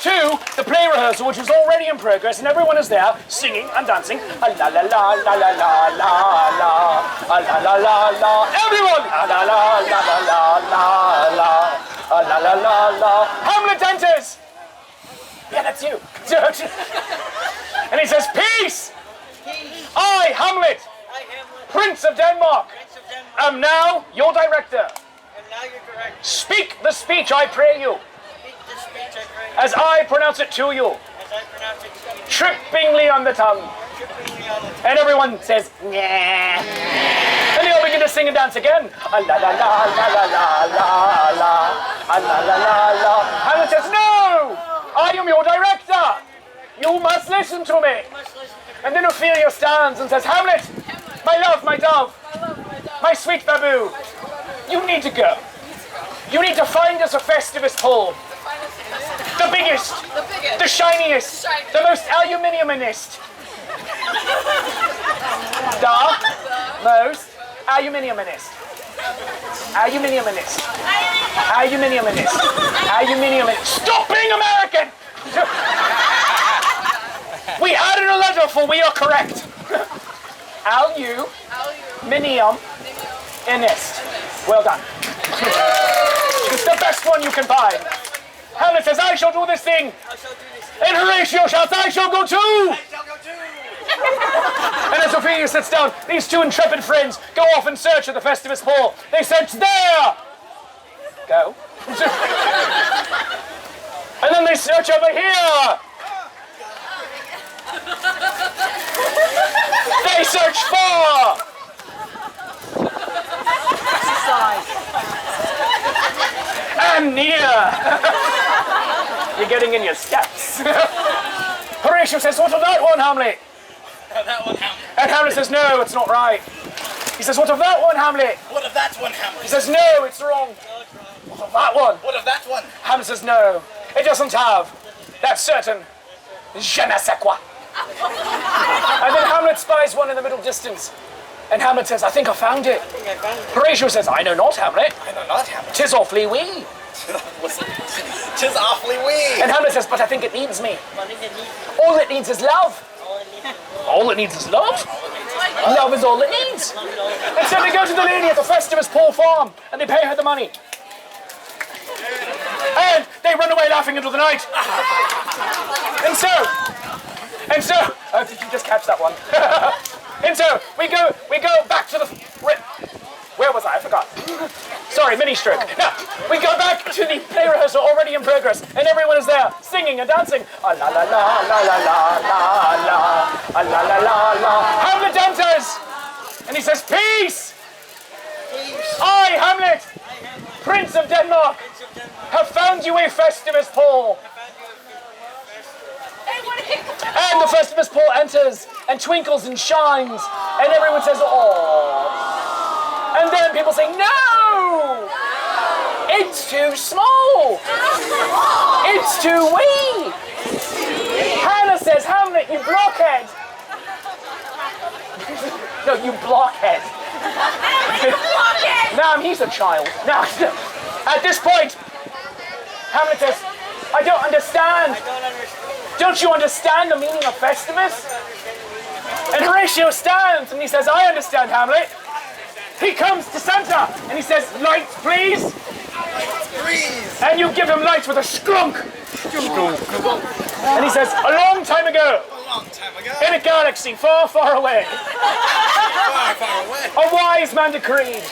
to the play rehearsal, which was already in progress, and everyone is there singing and dancing. La la la la la la la la la la la la. Everyone! La la la la la la la la la la la. Hamlet enters. Yeah, that's you. And he says, "Peace! I, Hamlet, Prince of Denmark, am now your director. Speak the speech, I pray you, as I pronounce it to you, trippingly on the tongue." And everyone says, "Nah." And they all begin to sing and dance again. La la la la la la la la la la la. Hamlet says, "No, I am your director. You must listen to me." And then Ophelia stands and says, "Hamlet, my love, my dove, my sweet baboo, you need to go. You need to find us a Festivus pole. The biggest, the shiniest, the most aluminiuminist. The most aluminiuminist. Aluminiuminist. Aluminiuminist. Aluminiuminist. Stop being American! We added a letter for we are correct. Aluminiuminist. Well done. It's the best one you can find. Hamlet says, "I shall do this thing." And Horatio shouts, "I shall go too." And as Ophelia sits down, these two intrepid friends go off in search of the Festivus pole. They search there. Go. And then they search over here. They search for. And near. You're getting in your steps. Horatio says, "What of that one, Hamlet?" That one, Hamlet. And Hamlet says, "No, it's not right." He says, "What of that one, Hamlet?" What of that one, Hamlet? He says, "No, it's wrong." What of that one? What of that one? Hamlet says, "No, it doesn't have that certain je ne sais quoi." And then Hamlet spies one in the middle distance. And Hamlet says, "I think I found it." Horatio says, "I know not, Hamlet. I know not, Hamlet. 'Tis awfully wee." "'Tis awfully wee." And Hamlet says, "But I think it needs me. All it needs is love." All it needs is love? Love is all it needs. And so they go to the lady at the Festivus Pole farm and they pay her the money. And they run away laughing into the night. And so, did you just catch that one? And so we go back to the, where was I? I forgot. Sorry, mini stroke. Now, we go back to the play rehearsal already in progress, and everyone is there singing and dancing. La la la la la la la la la la la la. Hamlet enters, and he says, "Peace! I, Hamlet, Prince of Denmark, have found you a Festivus pole." And the Festivus pole enters and twinkles and shines, and everyone says, "Oh." And then people say, "No! It's too small! It's too wee!" Hannah says, "Hamlet, you blockhead!" No, you blockhead. Now he's a child. Now, at this point, Hamlet says, "I don't understand. Don't you understand the meaning of Festivus?" And Horatio stands and he says, "I understand, Hamlet." He comes to center and he says, "Lights, please." Lights, please. And you give him lights with a skrunk. And he says, "A long time ago, in a galaxy far, far away, Far, far away, a wise man decreed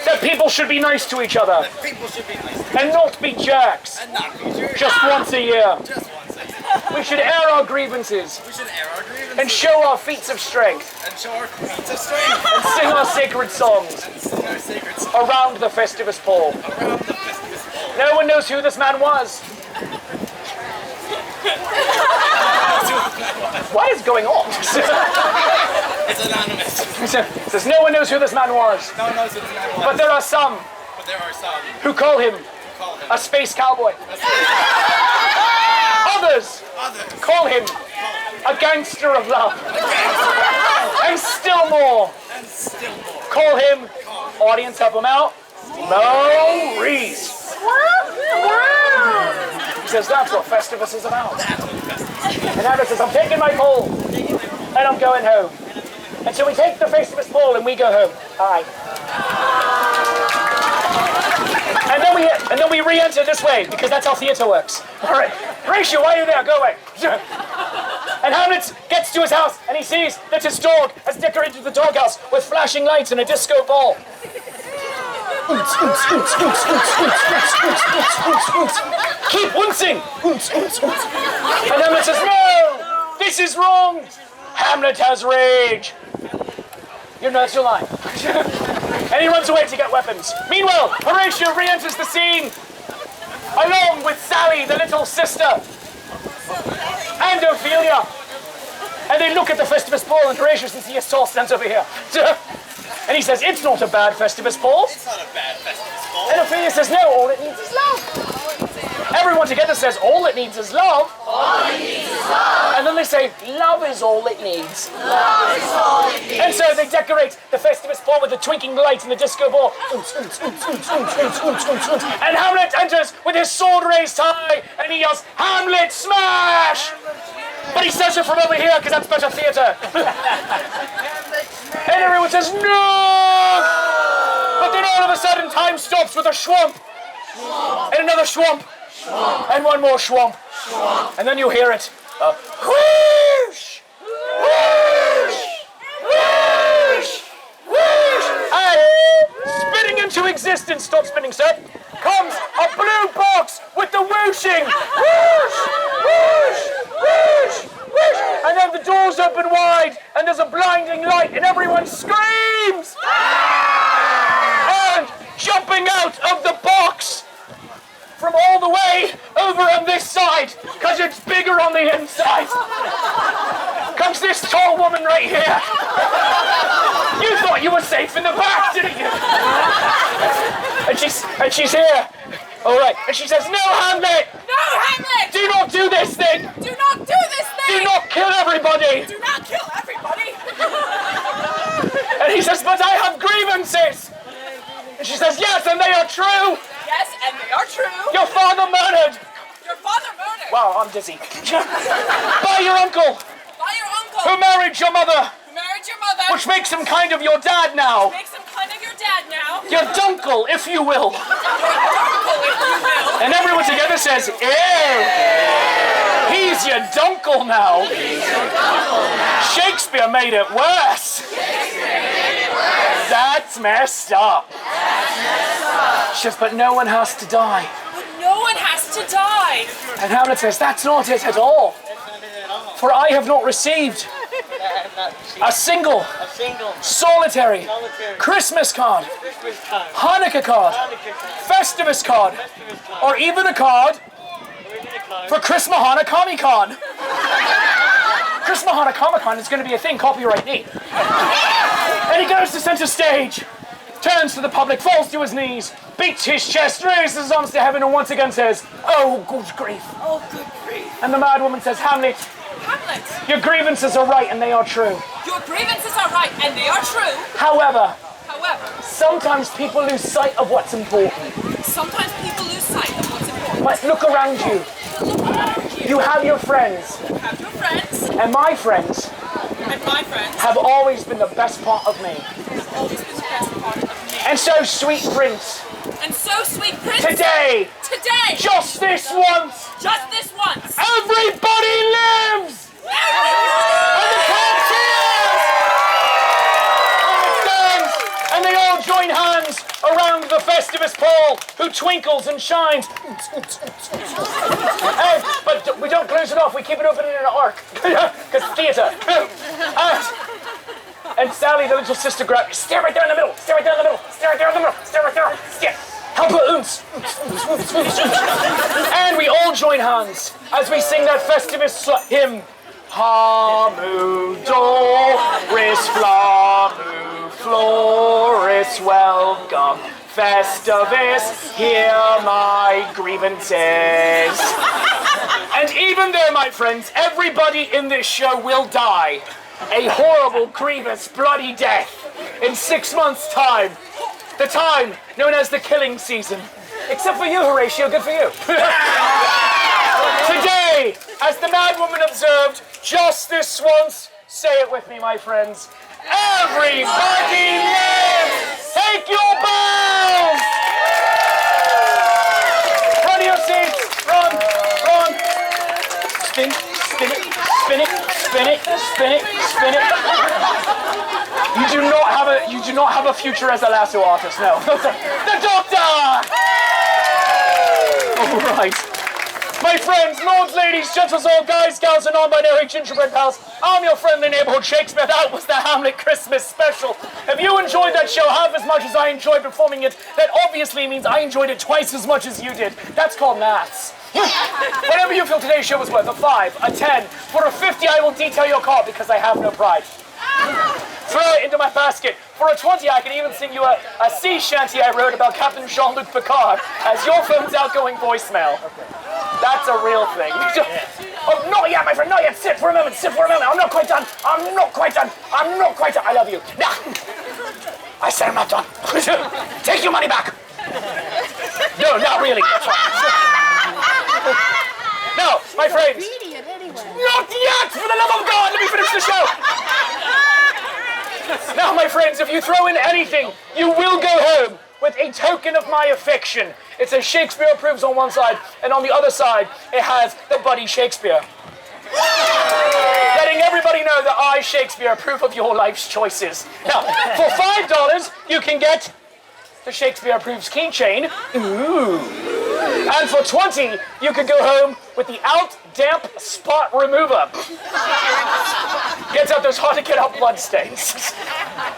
that people should be nice to each other that people should be nice and not be jerks and not be jerks. just once a year. Just once a year. We should air our grievances We should air our grievances and show our feats of strength and show our feats of strength and sing our sacred songs and sing our sacred songs around the Festivus pole." around the Festivus pole. No one knows who this man was. What is going on? It's anonymous. He says, "No one knows who this man was. No one knows who this man was. But there are some But there are some who call him who call him a space cowboy. Others others. call him a gangster of love. And still more And still more. call him, audience help him out, Maurice." He says, that's what Festivus is about. And Hamlet says, I'm taking my pole, and I'm going home. And so we take the Festivus pole and we go home. Aye. And then we re-enter this way, because that's how theatre works. All right. Horatio, why are you there? Go away. And Hamlet gets to his house, and he sees that his dog has decorated the doghouse with flashing lights and a disco ball. Keep wincing. And Hamlet says, no, this is wrong. Hamlet has rage. You know, that's your line. And he runs away to get weapons. Meanwhile, Horatio re-enters the scene, along with Sally, the little sister, and Ophelia. And they look at the Festivus ball, and Horatio says, yes, tall stands over here. And he says, it's not a bad Festivus ball. It's not a bad Festivus ball. And Ophelia says, no, all it needs is love. Everyone together says, all it needs is love. All it needs is love. And then they say, love is all it needs. Love is all it needs. And so they decorate the Festivus ball with the twinkling light and the disco ball. And Hamlet enters with his sword raised high, and he yells, Hamlet, smash! But he says it from over here, because that's better theatre. And everyone says, no! But then all of a sudden, time stops with a schwamp. And another schwamp. And one more schwamp. And then you hear it. Whoosh! Whoosh! Whoosh! Whoosh! And spinning into existence, stop spinning, sir, comes a blue box with the whooshing. Whoosh! Whoosh! Whoosh! Whoosh! And then the doors open wide, and there's a blinding light, and everyone screams! And jumping out of the box from all the way over on this side, because it's bigger on the inside, comes this tall woman right here. You thought you were safe in the back, didn't you? And she's here. All right. And she says, no, Hamlet! No, Hamlet! Do not do this thing! Do not do this thing! Do not kill everybody! Do not kill everybody! And he says, but I have grievances! And she says, yes, and they are true! Yes, and they are true! Your father murdered! Your father murdered! Wow, I'm dizzy. By your uncle! By your uncle! Who married your mother! Who married your mother! Which makes him kind of your dad now! Makes him kind of your dad now! Your dunkle, if you will! Your uncle, if you will! And everyone together says, ew! He's your dunkle now! He's your uncle now. Shakespeare made it worse! That's messed up! She says, but no one has to die. But no one has to die! And Hamlet says, that's not it at all. For I have not received a single solitary Christmas card, Hanukkah card, Festivus card, or even a card for Christmahana Comic Con. Christmahana Comic Con is going to be a thing, copyright me. And he goes to center stage, turns to the public, falls to his knees, beats his chest, raises his arms to heaven, and once again says, oh, good grief. Oh, good grief! And the mad woman says, Hamlet, Hamlet! your grievances are right and they are true. Your grievances are right, and they are true. However, However, sometimes people lose sight of what's important. sometimes people lose sight of what's important. But look around you. Look around you. You have your friends, You have your friends, and my friends and my friends have always been the best part of me. have always been the best part of me. And so, sweet prince, And so, sweet prince, today, just this once, everybody lives! And the crowd cheers! And it stands, and they all join hands around the Festivus pole, who twinkles and shines. But we don't close it off, we keep it open in an arc, because theatre. And Sally, the little sister, grabs, stare right there in the middle, stare right there in the middle, stare right there in the middle, stare right there, stare. Help her, oons. And we all join hands as we sing that Festivus hymn. Hamu Doris Flamu Floris welcome Festivus, hear my grievances. And even there, my friends, everybody in this show will die a horrible, grievous, bloody death in 6 months' time. The time known as the killing season. Except for you, Horatio, good for you. As the madwoman observed, just this once, say it with me, my friends. Everybody lives! Take your bows! Run to your seats! Run! Run! Spin, spin it, spin it, spin it, spin it, spin it. You do not have a future as a lasso artist, no. The doctor! All right. My friends, lords, ladies, gentles, all guys, gals, and non-binary gingerbread pals, I'm your friendly neighborhood Shakespeare. That was the Hamlet Christmas special. If you enjoyed that show half as much as I enjoyed performing it, that obviously means I enjoyed it twice as much as you did. That's called maths. Whatever you feel today's show was worth, a 5, a 10, for a 50 I will detail your call because I have no pride. Throw it into my basket. For a 20, I can even sing you a sea shanty I wrote about Captain Jean-Luc Picard as your phone's outgoing voicemail. That's a real thing. Oh, not yet, my friend, not yet. Sit for a moment, sit for a moment. I'm not quite done. I'm not quite done. I'm not quite done. I love you. Nah. I said I'm not done. Take your money back. No, not really. That's fine. No, my friends. Not yet! For the love of God, let me finish the show! Now, my friends, if you throw in anything, you will go home with a token of my affection. It says Shakespeare approves on one side, and on the other side, it has the Buddy Shakespeare. Letting everybody know that I, Shakespeare, approve of your life's choices. Now, for $5, you can get the Shakespeare approves keychain. Ooh. And for 20, you could go home with the Out Damp Spot Remover. Gets out those hard to get out blood stains.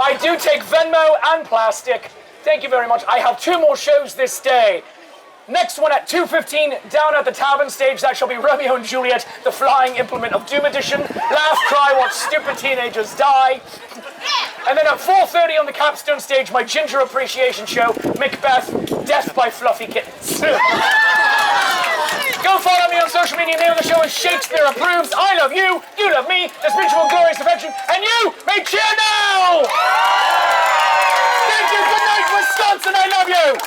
I do take Venmo and plastic. Thank you very much. I have 2 more shows this day. Next one at 2:15 down at the tavern stage. That shall be Romeo and Juliet, the Flying Implement of Doom edition. Laugh, cry, watch stupid teenagers die. And then at 4:30 on the capstone stage, my ginger appreciation show, Macbeth, Death by Fluffy Kittens. Go follow me on social media. The name of the show is Shakespeare Approves. I love you, you love me. There's mutual glorious affection, and you may cheer now! Thank you, good night, Wisconsin, I love you!